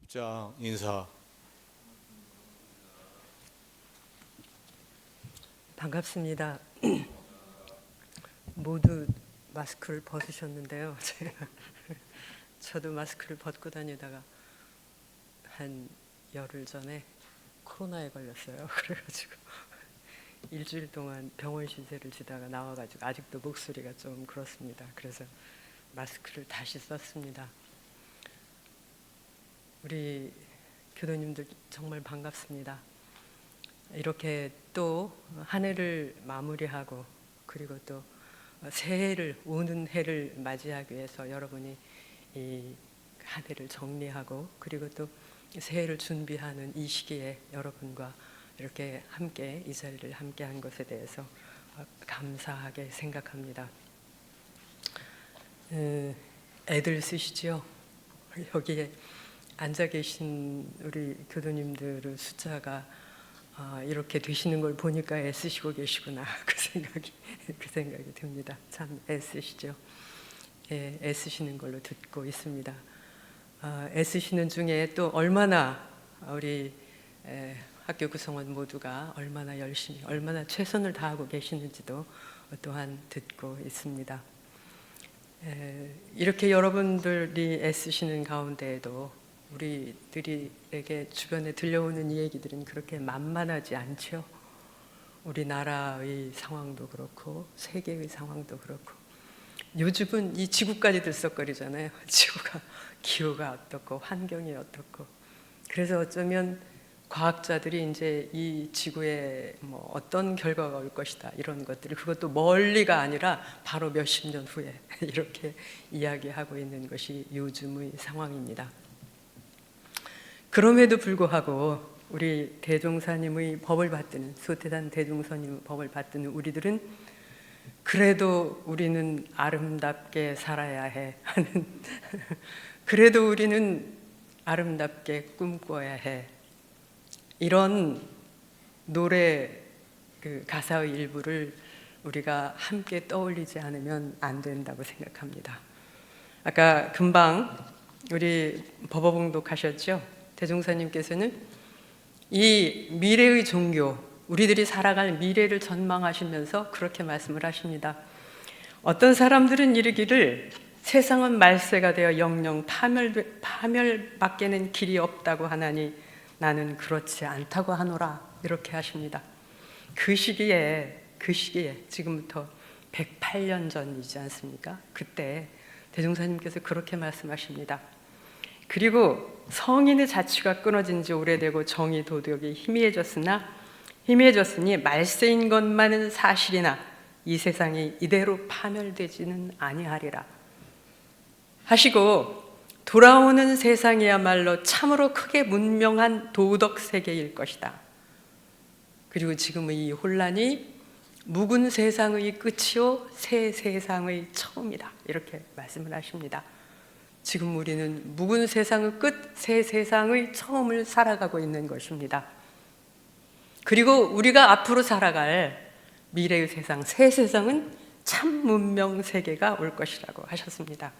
입장 인사. 반갑습니다. 모두 마스크를 벗으셨는데요. 저도 마스크를 벗고 다니다가 한 열흘 전에 코로나에 걸렸어요. 그래가지고 일주일 동안 병원 신세를 지다가 나와가지고 아직도 목소리가 좀 그렇습니다. 그래서 마스크를 다시 썼습니다. 우리 교도님들 정말 반갑습니다. 이렇게 또 한 해를 마무리하고 그리고 또 새해를 오는 해를 맞이하기 위해서 여러분이 이 한 해를 정리하고 그리고 또 새해를 준비하는 이 시기에 여러분과 이렇게 함께 이 자리를 함께 한 것에 대해서 감사하게 생각합니다. 애들 쓰시죠? 여기에 앉아 계신 우리 교도님들의 숫자가 이렇게 되시는 걸 보니까 애쓰시고 계시구나 그 생각이 듭니다. 참 애쓰시죠. 예, 애쓰시는 걸로 듣고 있습니다. 애쓰시는 중에 또 얼마나 우리 학교 구성원 모두가 얼마나 열심히 얼마나 최선을 다하고 계시는지도 또한 듣고 있습니다. 이렇게 여러분들이 애쓰시는 가운데에도 우리들에게 주변에 들려오는 이 얘기들은 그렇게 만만하지 않죠. 우리나라의 상황도 그렇고 세계의 상황도 그렇고 요즘은 이 지구까지 들썩거리잖아요. 지구가 기후가 어떻고 환경이 어떻고 그래서 어쩌면 과학자들이 이제 이 지구에 뭐 어떤 결과가 올 것이다 이런 것들이 그것도 멀리가 아니라 바로 몇십 년 후에 이렇게 이야기하고 있는 것이 요즘의 상황입니다. 그럼에도 불구하고 우리 대종사님의 법을 받드는 소태산 대종사님의 법을 받드는 우리들은 그래도 우리는 아름답게 살아야 해 하는 그래도 우리는 아름답게 꿈꿔야 해 이런 노래 그 가사의 일부를 우리가 함께 떠올리지 않으면 안 된다고 생각합니다. 아까 금방 우리 법어봉독하셨죠? 대종사님께서는 이 미래의 종교, 우리들이 살아갈 미래를 전망하시면서 그렇게 말씀을 하십니다. 어떤 사람들은 이르기를 세상은 말세가 되어 영영 파멸밖에는 길이 없다고 하나니 나는 그렇지 않다고 하노라 이렇게 하십니다. 그 시기에 지금부터 108년 전이지 않습니까? 그때 대종사님께서 그렇게 말씀하십니다. 그리고 성인의 자취가 끊어진 지 오래되고 정의 도덕이 희미해졌으니 말세인 것만은 사실이나 이 세상이 이대로 파멸되지는 아니하리라 하시고 돌아오는 세상이야말로 참으로 크게 문명한 도덕 세계일 것이다. 그리고 지금의 이 혼란이 묵은 세상의 끝이요 새 세상의 처음이다 이렇게 말씀을 하십니다. 지금 우리는 묵은 세상의 끝, 새 세상의 처음을 살아가고 있는 것입니다. 그리고 우리가 앞으로 살아갈 미래의 세상, 새 세상은 참 문명 세계가 올 것이라고 하셨습니다.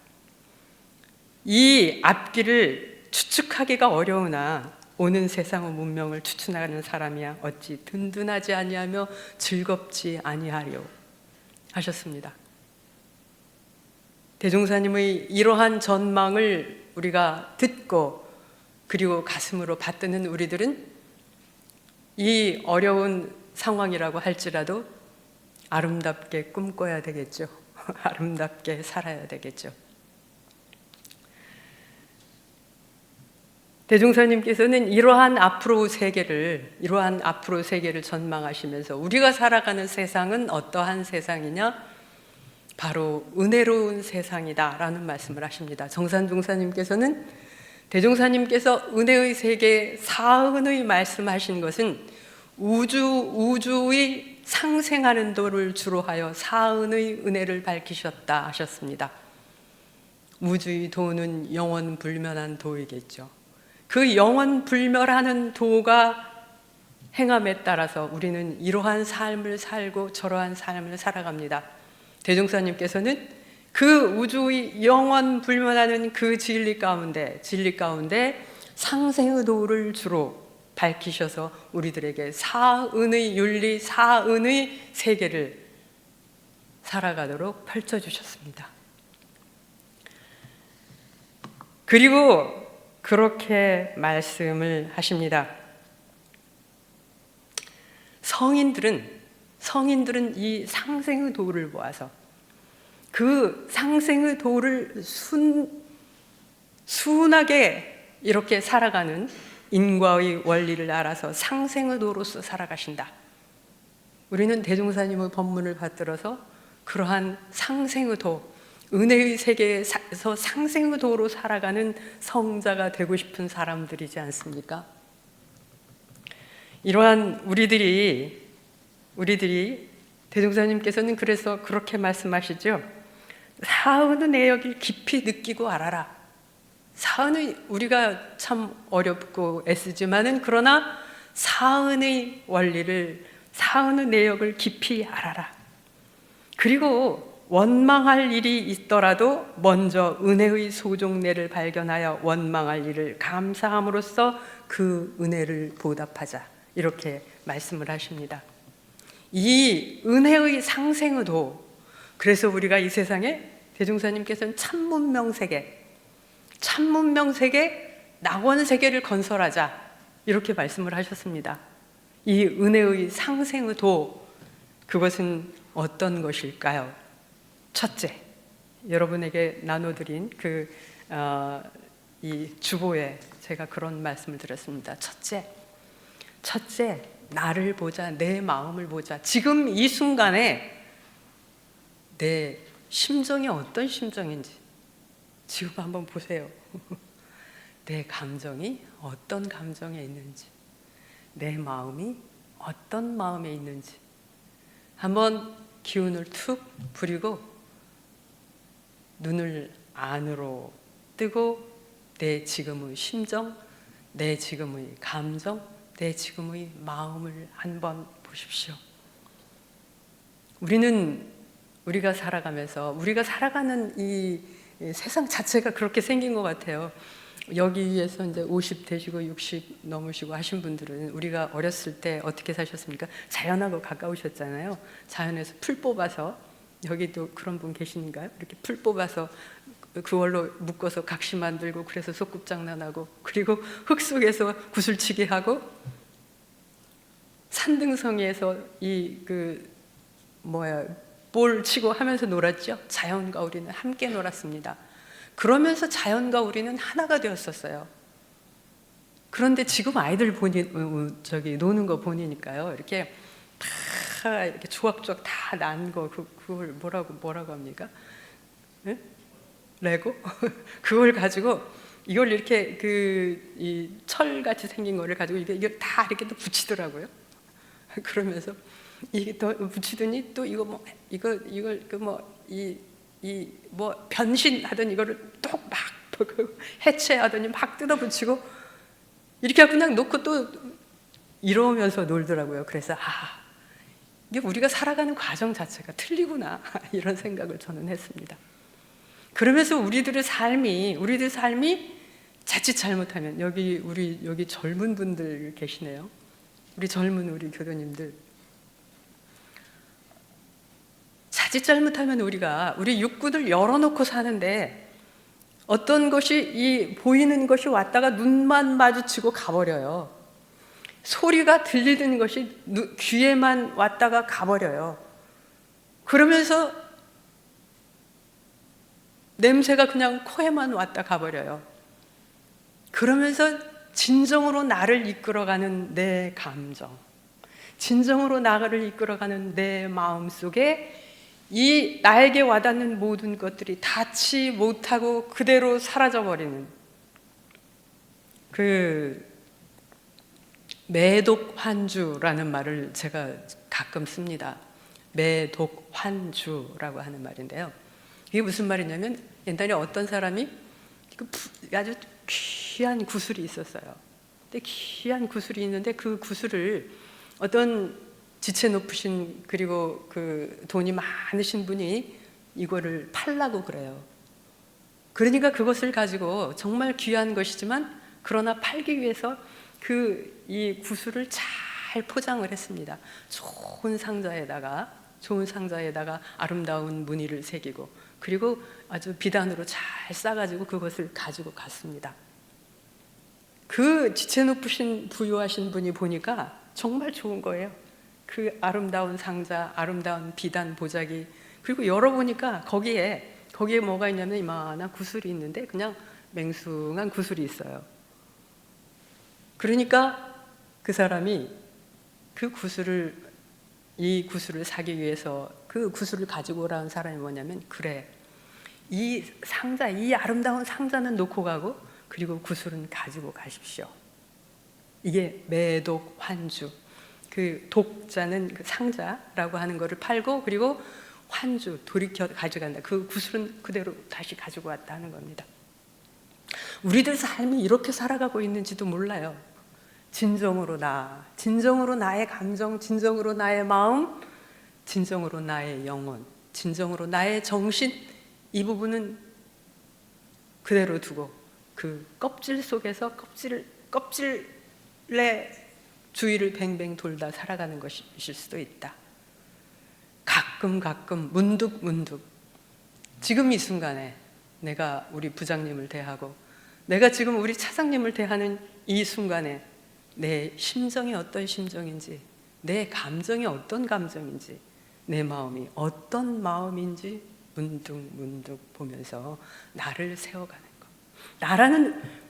이 앞길을 추측하기가 어려우나 오는 세상의 문명을 추측하는 사람이야 어찌 든든하지 아니하며 즐겁지 아니하리요 하셨습니다. 대종사님의 이러한 전망을 우리가 듣고 그리고 가슴으로 받드는 우리들은 이 어려운 상황이라고 할지라도 아름답게 꿈꿔야 되겠죠. 아름답게 살아야 되겠죠. 대종사님께서는 이러한 앞으로 세계를 전망하시면서 우리가 살아가는 세상은 어떠한 세상이냐? 바로 은혜로운 세상이다 라는 말씀을 하십니다. 정산종사님께서는 대종사님께서 은혜의 세계 사은의 말씀하신 것은 우주의 상생하는 도를 주로 하여 사은의 은혜를 밝히셨다 하셨습니다. 우주의 도는 영원불멸한 도이겠죠. 그 영원불멸하는 도가 행함에 따라서 우리는 이러한 삶을 살고 저러한 삶을 살아갑니다. 대종사님께서는 그 우주의 영원불멸하는 그 진리 가운데 상생의 도를 주로 밝히셔서 우리들에게 사은의 윤리, 사은의 세계를 살아가도록 펼쳐주셨습니다. 그리고 그렇게 말씀을 하십니다. 성인들은 이 상생의 도를 모아서 그 상생의 도를 순하게 이렇게 살아가는 인과의 원리를 알아서 상생의 도로서 살아가신다. 우리는 대종사님의 법문을 받들어서 그러한 상생의 도, 은혜의 세계에서 상생의 도로 살아가는 성자가 되고 싶은 사람들이지 않습니까? 이러한 우리들이 대종사님께서는 그래서 그렇게 말씀하시죠. 사은의 내역을 깊이 느끼고 알아라. 사은의, 우리가 참 어렵고 애쓰지만은 그러나 사은의 원리를, 사은의 내역을 깊이 알아라. 그리고 원망할 일이 있더라도 먼저 은혜의 소종례를 발견하여 원망할 일을 감사함으로써 그 은혜를 보답하자. 이렇게 말씀을 하십니다. 이 은혜의 상생의 도, 그래서 우리가 이 세상에 대종사님께서는 참문명세계, 낙원세계를 건설하자 이렇게 말씀을 하셨습니다. 이 은혜의 상생의 도, 그것은 어떤 것일까요? 첫째, 여러분에게 나눠드린 이 주보에 제가 그런 말씀을 드렸습니다. 첫째, 나를 보자, 내 마음을 보자. 지금 이 순간에 내 심정이 어떤 심정인지 지금 한번 보세요. 내 감정이 어떤 감정에 있는지, 내 마음이 어떤 마음에 있는지 한번 기운을 툭 부리고 눈을 안으로 뜨고 내 지금의 심정, 내 지금의 감정, 내 지금의 마음을 한번 보십시오. 우리가 살아가면서 우리가 살아가는 이 세상 자체가 그렇게 생긴 것 같아요. 여기에서 이제 50 되시고 60 넘으시고 하신 분들은 우리가 어렸을 때 어떻게 사셨습니까? 자연하고 가까우셨잖아요. 자연에서 풀 뽑아서, 여기도 그런 분 계시는가요? 이렇게 풀 뽑아서 그걸로 묶어서 각시 만들고, 그래서 소꿉장난하고, 그리고 흙 속에서 구슬치기 하고, 산등성이에서 볼 치고 하면서 놀았죠. 자연과 우리는 함께 놀았습니다. 그러면서 자연과 우리는 하나가 되었었어요. 그런데 지금 아이들 노는 거 보니까요, 이렇게 다 이렇게 조각조각 다 난 거, 그걸 뭐라고 합니까? 네? 레고? 그걸 가지고 이걸 이렇게 이 철같이 생긴 거를 가지고 이게 다 이렇게 또 붙이더라고요. 그러면서 이게 더 붙이더니 또 변신하던 이거를 또 막 해체하더니 막 뜯어 붙이고 이렇게 그냥 놓고 또 이러면서 놀더라고요. 그래서 이게 우리가 살아가는 과정 자체가 틀리구나 이런 생각을 저는 했습니다. 그러면서 우리들의 삶이 자칫 잘못하면 여기 젊은 분들 계시네요. 우리 교도님들, 자칫 잘못하면 우리 육군을 열어놓고 사는데 어떤 것이 보이는 것이 왔다가 눈만 마주치고 가버려요. 소리가 들리는 것이 귀에만 왔다가 가버려요. 그러면서 냄새가 그냥 코에만 왔다 가버려요. 그러면서 진정으로 나를 이끌어가는 내 감정, 진정으로 나를 이끌어가는 내 마음 속에 이 나에게 와닿는 모든 것들이 닿지 못하고 그대로 사라져버리는 매독환주라는 말을 제가 가끔 씁니다. 매독환주라고 하는 말인데요. 이게 무슨 말이냐면, 옛날에 어떤 사람이 아주 귀한 구슬이 있었어요. 근데 귀한 구슬이 있는데 그 구슬을 어떤 지체 높으신, 그리고 돈이 많으신 분이 이거를 팔라고 그래요. 그러니까 그것을 가지고 정말 귀한 것이지만 그러나 팔기 위해서 이 구슬을 잘 포장을 했습니다. 좋은 상자에다가 아름다운 무늬를 새기고, 그리고 아주 비단으로 잘 싸가지고 그것을 가지고 갔습니다. 그 지체 높으신 부유하신 분이 보니까 정말 좋은 거예요. 그 아름다운 상자, 아름다운 비단 보자기, 그리고 열어보니까 거기에 뭐가 있냐면 이만한 구슬이 있는데 그냥 맹숭한 구슬이 있어요. 그러니까 그 사람이 이 구슬을 사기 위해서 그 구슬을 가지고 오라는 사람이 뭐냐면, 그래, 이 아름다운 상자는 놓고 가고, 그리고 구슬은 가지고 가십시오. 이게 매독 환주, 그 독자는 그 상자라고 하는 거를 팔고, 그리고 환주, 돌이켜 가져간다. 그 구슬은 그대로 다시 가지고 왔다 하는 겁니다. 우리들 삶이 이렇게 살아가고 있는지도 몰라요. 진정으로 나의 감정, 진정으로 나의 마음, 진정으로 나의 영혼, 진정으로 나의 정신, 이 부분은 그대로 두고 그 껍질 속에서 껍질의 주위를 뱅뱅 돌다 살아가는 것일 수도 있다. 가끔 문득 지금 이 순간에 내가 우리 부장님을 대하고, 내가 지금 우리 차장님을 대하는 이 순간에 내 심정이 어떤 심정인지, 내 감정이 어떤 감정인지, 내 마음이 어떤 마음인지 문득 보면서 나를 세워가는 것.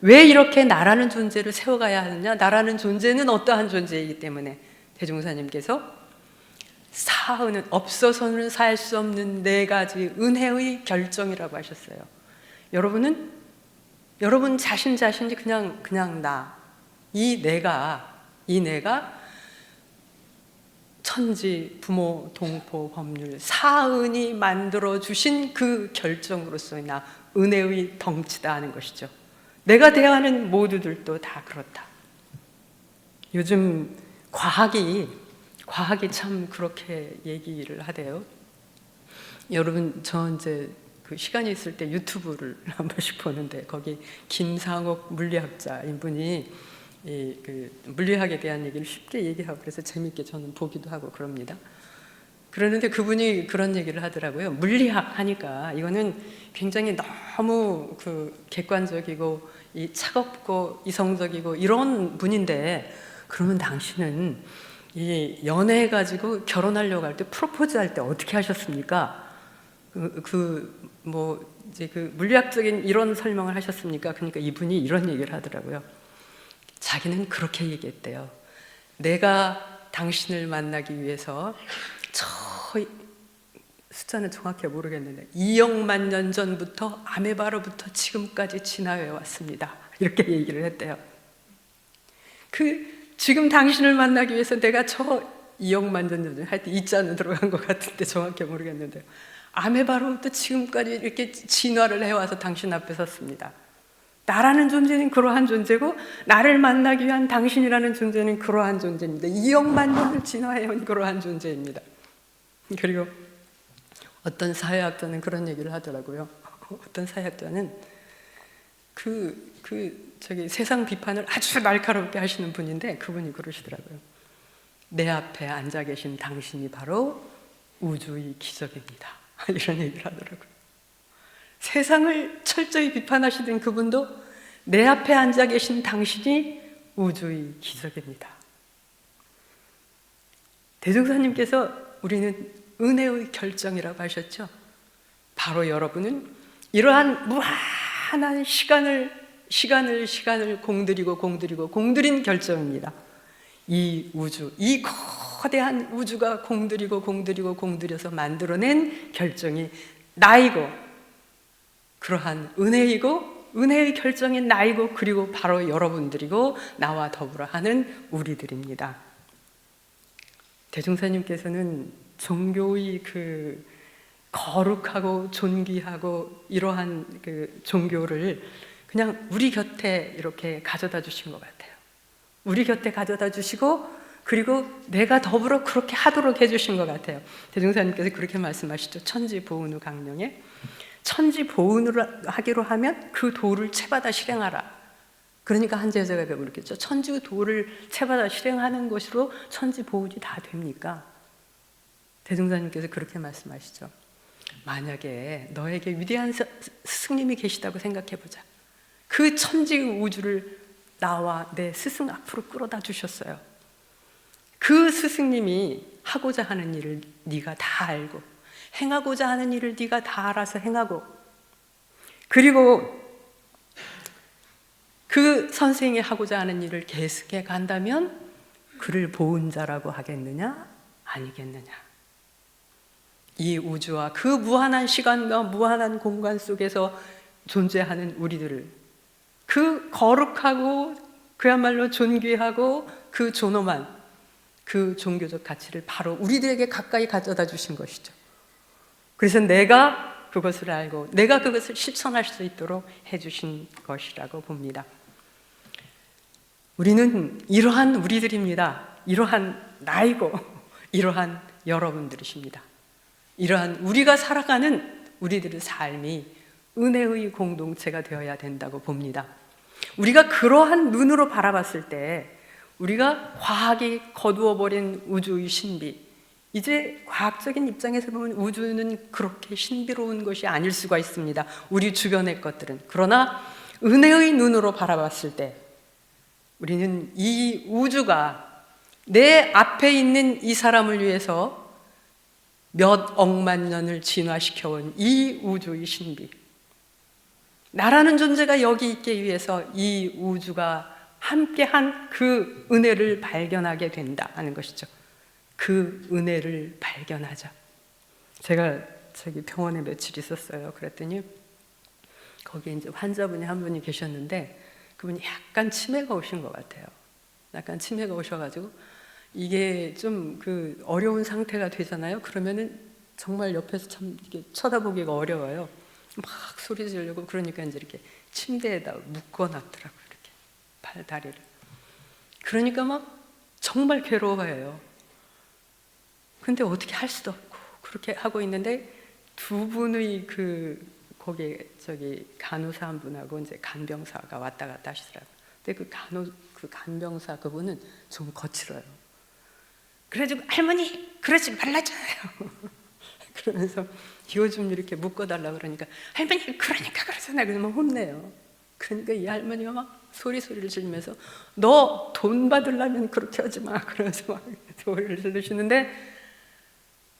왜 이렇게 나라는 존재를 세워가야 하느냐? 나라는 존재는 어떠한 존재이기 때문에 대종사님께서 사은은 없어서는 살 수 없는 4가지 은혜의 결정이라고 하셨어요. 여러분 자신이 그냥 이 내가 천지, 부모, 동포, 법률, 사은이 만들어 주신 그 결정으로서 나 은혜의 덩치다 하는 것이죠. 내가 대하는 모두들도 다 그렇다. 요즘 과학이 참 그렇게 얘기를 하대요. 여러분, 저 이제 그 시간이 있을 때 유튜브를 한 번씩 보는데, 거기 김상옥 물리학자인 분이 그 물리학에 대한 얘기를 쉽게 얘기하고, 그래서 재밌게 저는 보기도 하고 그럽니다. 그러는데 그분이 그런 얘기를 하더라고요. 물리학 하니까 이거는 굉장히 너무 그 객관적이고 차갑고 이성적이고 이런 분인데, 그러면 당신은 이 연애 가지고 결혼하려고 할 때, 프로포즈 할 때 어떻게 하셨습니까? 이제 그 물리학적인 이런 설명을 하셨습니까? 그러니까 이분이 이런 얘기를 하더라고요. 자기는 그렇게 얘기했대요. 내가 당신을 만나기 위해서 숫자는 정확히 모르겠는데 2억만 년 전부터 아메바로부터 지금까지 진화해 왔습니다. 이렇게 얘기를 했대요. 지금 당신을 만나기 위해서 내가 2억만 년 전에 하여튼 이자는 들어간 것 같은데 정확히 모르겠는데요. 아메바로부터 지금까지 이렇게 진화를 해와서 당신 앞에 섰습니다. 나라는 존재는 그러한 존재고, 나를 만나기 위한 당신이라는 존재는 그러한 존재입니다. 2억만 년을 진화해온 그러한 존재입니다. 그리고 어떤 사회학자는 그런 얘기를 하더라고요. 어떤 사회학자는 세상 비판을 아주 날카롭게 하시는 분인데, 그분이 그러시더라고요. 내 앞에 앉아 계신 당신이 바로 우주의 기적입니다. 이런 얘기를 하더라고요. 세상을 철저히 비판하시던 그분도 내 앞에 앉아 계신 당신이 우주의 기적입니다. 대종사님께서 우리는 은혜의 결정이라고 하셨죠. 바로 여러분은 이러한 무한한 시간을 공들인 결정입니다. 이 우주, 이 거대한 우주가 공들여서 만들어낸 결정이 나이고, 그러한 은혜의 결정인 나이고, 그리고 바로 여러분들이고 나와 더불어 하는 우리들입니다. 대종사님께서는 종교의 그 거룩하고 존귀하고 이러한 그 종교를 그냥 우리 곁에 이렇게 가져다 주신 것 같아요. 우리 곁에 가져다 주시고, 그리고 내가 더불어 그렇게 하도록 해주신 것 같아요. 대종사님께서 그렇게 말씀하시죠. 천지보은의 강령에 천지보은을 하기로 하면 그 도를 채받아 실행하라. 그러니까 한 제자가 물었겠죠. 천지도를 채받아 실행하는 것으로 천지보훈이 다 됩니까? 대종사님께서 그렇게 말씀하시죠. 만약에 너에게 위대한 스승님이 계시다고 생각해보자. 그 천지 우주를 나와 내 스승 앞으로 끌어다 주셨어요. 그 스승님이 하고자 하는 일을 네가 다 알고, 행하고자 하는 일을 네가 다 알아서 행하고, 그리고 그 선생이 하고자 하는 일을 계속해 간다면 그를 보은자라고 하겠느냐? 아니겠느냐? 이 우주와 그 무한한 시간과 무한한 공간 속에서 존재하는 우리들을, 그 거룩하고 그야말로 존귀하고 그 존엄한 그 종교적 가치를 바로 우리들에게 가까이 가져다 주신 것이죠. 그래서 내가 그것을 알고 내가 그것을 실천할 수 있도록 해주신 것이라고 봅니다. 우리는 이러한 우리들입니다. 이러한 나이고 이러한 여러분들이십니다. 이러한 우리가 살아가는 우리들의 삶이 은혜의 공동체가 되어야 된다고 봅니다. 우리가 그러한 눈으로 바라봤을 때 우리가 과학이 거두어버린 우주의 신비, 이제 과학적인 입장에서 보면 우주는 그렇게 신비로운 것이 아닐 수가 있습니다. 우리 주변의 것들은. 그러나 은혜의 눈으로 바라봤을 때 우리는 이 우주가 내 앞에 있는 이 사람을 위해서 몇 억만 년을 진화시켜온 이 우주의 신비, 나라는 존재가 여기 있기 위해서 이 우주가 함께한 그 은혜를 발견하게 된다 하는 것이죠. 그 은혜를 발견하자. 제가 저기 병원에 며칠 있었어요. 그랬더니 거기 이제 환자분이 한 분이 계셨는데 그분이 약간 치매가 오신 것 같아요. 약간 치매가 오셔가지고 이게 좀 그 어려운 상태가 되잖아요. 그러면은 정말 옆에서 참 이게 쳐다보기가 어려워요. 막 소리 지르려고. 그러니까 이제 이렇게 침대에다 묶어놨더라고요. 이렇게 팔 다리를. 그러니까 막 정말 괴로워해요. 근데 어떻게 할 수도 없고 그렇게 하고 있는데 두 분의 거기 저기 간호사 한 분하고 이제 간병사가 왔다 갔다 하시더라고요. 근데 그 간병사 그분은 좀 거칠어요. 그래가지고 할머니 그러지 말라잖아요. 그러면서 이거 좀 이렇게 묶어달라 그러니까 할머니 그러니까 그러잖아요. 그러면 혼내요. 그러니까 이 할머니가 막 소리를 지르면서 너 돈 받으려면 그렇게 하지 마. 그러면서 막 소리를 지르시는데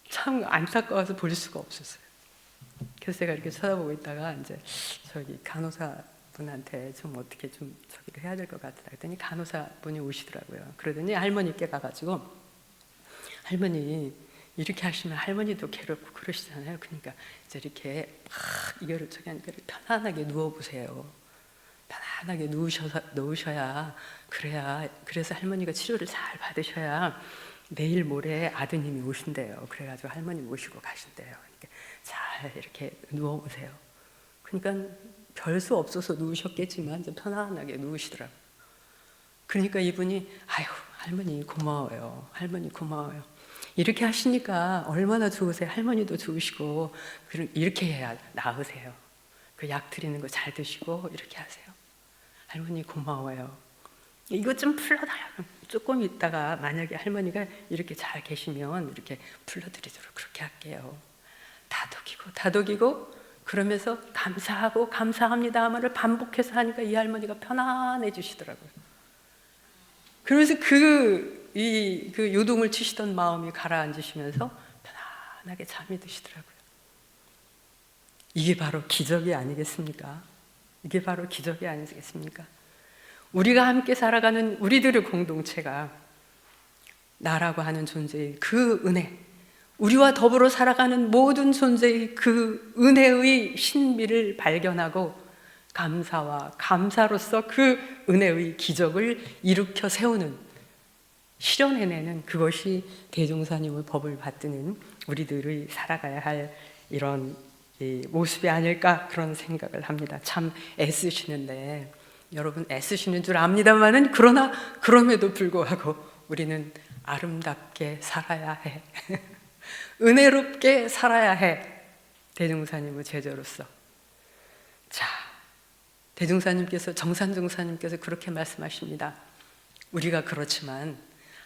참 안타까워서 볼 수가 없었어요. 그래서 제가 이렇게 쳐다보고 있다가 이제 저기 간호사 분한테 좀 어떻게 좀 저기를 해야 될 것 같다 했더니 간호사 분이 오시더라고요. 그러더니 할머니께 가가지고 할머니 이렇게 하시면 할머니도 괴롭고 그러시잖아요. 그러니까 이제 이렇게 막 이거를 저기 하니까 편안하게 누워보세요. 편안하게 누우셔야 그래서 할머니가 치료를 잘 받으셔야 내일 모레 아드님이 오신대요. 그래가지고 할머니 모시고 가신대요. 그러니까 잘 이렇게 누워보세요. 그러니까 별 수 없어서 누우셨겠지만 좀 편안하게 누우시더라고요. 그러니까 이분이 아유 할머니 고마워요. 할머니 고마워요. 이렇게 하시니까 얼마나 좋으세요. 할머니도 좋으시고 이렇게 해야 나으세요. 그 약 드리는 거 잘 드시고 이렇게 하세요. 할머니 고마워요. 이것 좀 풀러달라고. 조금 있다가 만약에 할머니가 이렇게 잘 계시면 이렇게 풀러드리도록 그렇게 할게요. 다독이고 그러면서 감사하고 감사합니다 말을 반복해서 하니까 이 할머니가 편안해지시더라고요. 그러면서 그 요동을 치시던 마음이 가라앉으시면서 편안하게 잠이 드시더라고요. 이게 바로 기적이 아니겠습니까? 이게 바로 기적이 아니겠습니까? 우리가 함께 살아가는 우리들의 공동체가 나라고 하는 존재의 그 은혜, 우리와 더불어 살아가는 모든 존재의 그 은혜의 신비를 발견하고 감사와 감사로서 그 은혜의 기적을 일으켜 세우는, 실현해내는 그것이 대종사님의 법을 받드는 우리들의 살아가야 할 이런 모습이 아닐까 그런 생각을 합니다. 참 애쓰시는데 여러분 애쓰시는 줄 압니다만은 그러나 그럼에도 불구하고 우리는 아름답게 살아야 해. 은혜롭게 살아야 해. 대종사님의 제자로서. 자, 대종사님께서, 정산종사님께서 그렇게 말씀하십니다. 우리가 그렇지만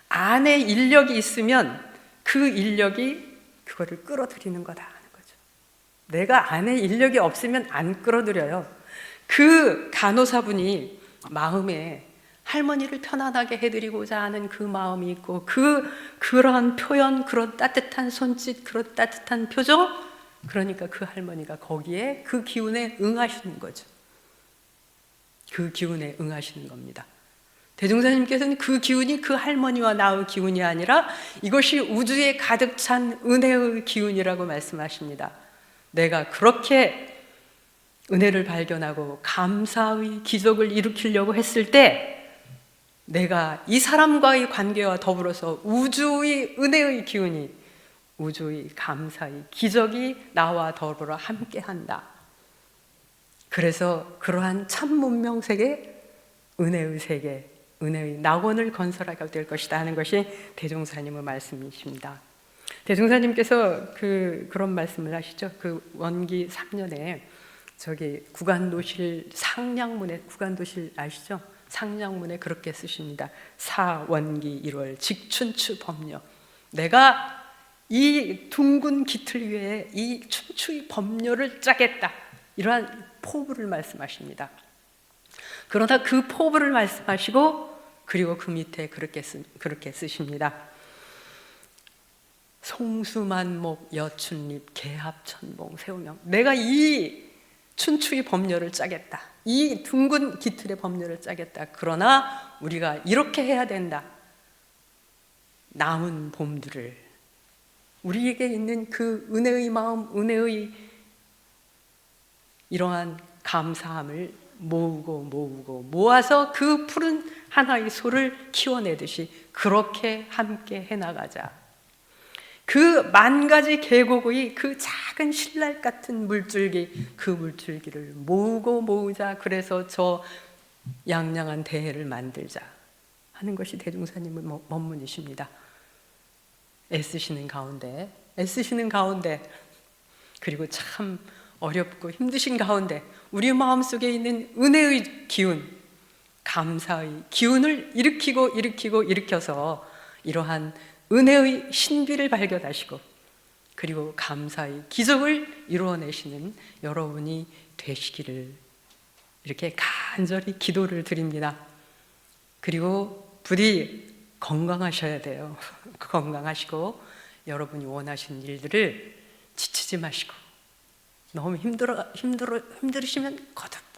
안에 인력이 있으면 그 인력이 그거를 끌어들이는 거다 하는 거죠. 내가 안에 인력이 없으면 안 끌어들여요. 그 간호사분이 마음에 할머니를 편안하게 해드리고자 하는 그 마음이 있고, 그러한 표현, 그런 따뜻한 손짓, 그런 따뜻한 표정, 그러니까 그 할머니가 거기에 그 기운에 응하시는 거죠. 그 기운에 응하시는 겁니다. 대종사님께서는 그 기운이 그 할머니와 나의 기운이 아니라 이것이 우주에 가득 찬 은혜의 기운이라고 말씀하십니다. 내가 그렇게 은혜를 발견하고 감사의 기적을 일으키려고 했을 때 내가 이 사람과의 관계와 더불어서 우주의 은혜의 기운이, 우주의 감사의 기적이 나와 더불어 함께한다. 그래서 그러한 참 문명 세계, 은혜의 세계, 은혜의 낙원을 건설하게 될 것이다 하는 것이 대종사님의 말씀이십니다. 대종사님께서 그런 말씀을 하시죠. 그 원기 3년에 저기 구간도실 상량문에, 구간도실 아시죠? 상량문에 그렇게 쓰십니다. 사원기 1월 직춘추 법녀. 내가 이 둥근 기틀 위에 이 춘추의 법녀를 짜겠다. 이러한 포부를 말씀하십니다. 그러나 그 포부를 말씀하시고 그리고 그 밑에 그렇게 쓰십니다. 송수만목 여춘립 개합천봉 세우명. 내가 이 춘추의 법녀를 짜겠다. 이 둥근 기틀의 법녀를 짜겠다. 그러나 우리가 이렇게 해야 된다. 남은 봄들을, 우리에게 있는 그 은혜의 마음, 은혜의 이러한 감사함을 모아서 그 푸른 하나의 소를 키워내듯이 그렇게 함께 해나가자. 그 만 가지 계곡의 그 작은 신랄 같은 물줄기, 그 물줄기를 모으자. 그래서 저 양양한 대해를 만들자 하는 것이 대종사님의 법문이십니다. 애쓰시는 가운데 그리고 참 어렵고 힘드신 가운데 우리 마음속에 있는 은혜의 기운, 감사의 기운을 일으켜서 이러한 은혜의 신비를 발견하시고 그리고 감사의 기적을 이루어내시는 여러분이 되시기를 이렇게 간절히 기도를 드립니다. 그리고 부디 건강하셔야 돼요. 건강하시고 여러분이 원하시는 일들을 지치지 마시고, 너무 힘들으시면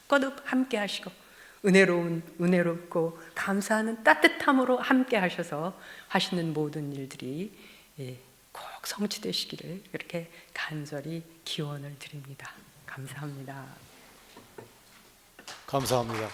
거듭 함께 하시고, 은혜롭고 감사하는 따뜻함으로 함께 하셔서 하시는 모든 일들이 꼭 성취되시기를 그렇게 간절히 기원을 드립니다. 감사합니다. 감사합니다.